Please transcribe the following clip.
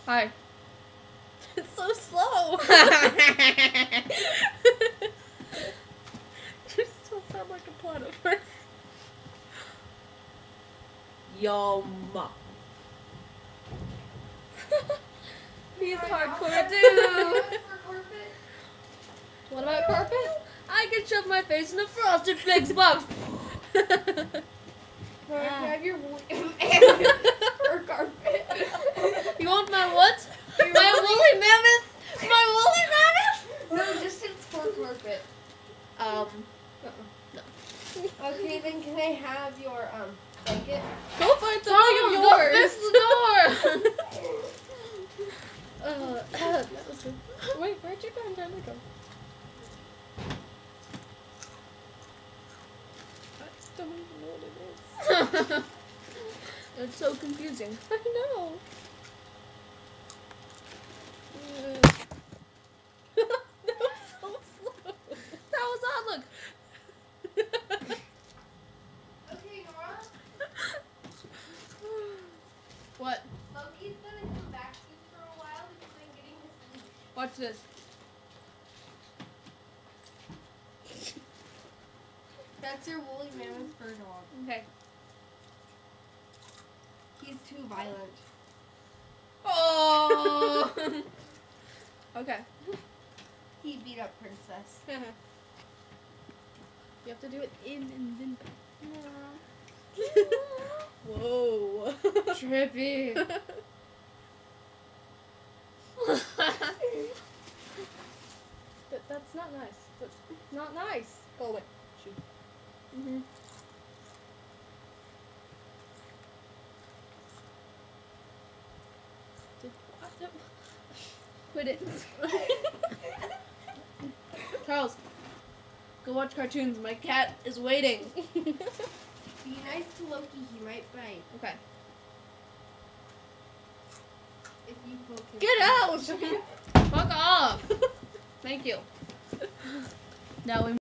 Hi. It's so slow. You still sound like a platypus. Yum. He's hardcore dude. What about carpet? I can shove my face in a Frosted Flakes box. Can I have your fur carpet? You want my what? My woolly mammoth? My woolly mammoth? No, just its fur carpet. No. Okay, then can I have your blanket? Go find something of yours. Fix the door. That was good. Wait, where'd your bandana go? I don't even know what it is. It's so confusing. I know. That was so slow. That was odd. Look. Okay, Nora. What? Loki's gonna come back to you for a while because I'm getting his leash. Watch this. That's your woolly mammoth fur dog. Okay. He's too violent. Oh. Okay. He beat up Princess. You have to do it in and then back. Whoa. Trippy. That's not nice. That's not nice. Go away. Shoot. Mm-hmm. Quit it. Charles, go watch cartoons. My cat is waiting. Be nice to Loki, he might bite. Okay. If you poke him. Get out! Fuck off. Thank you. Now we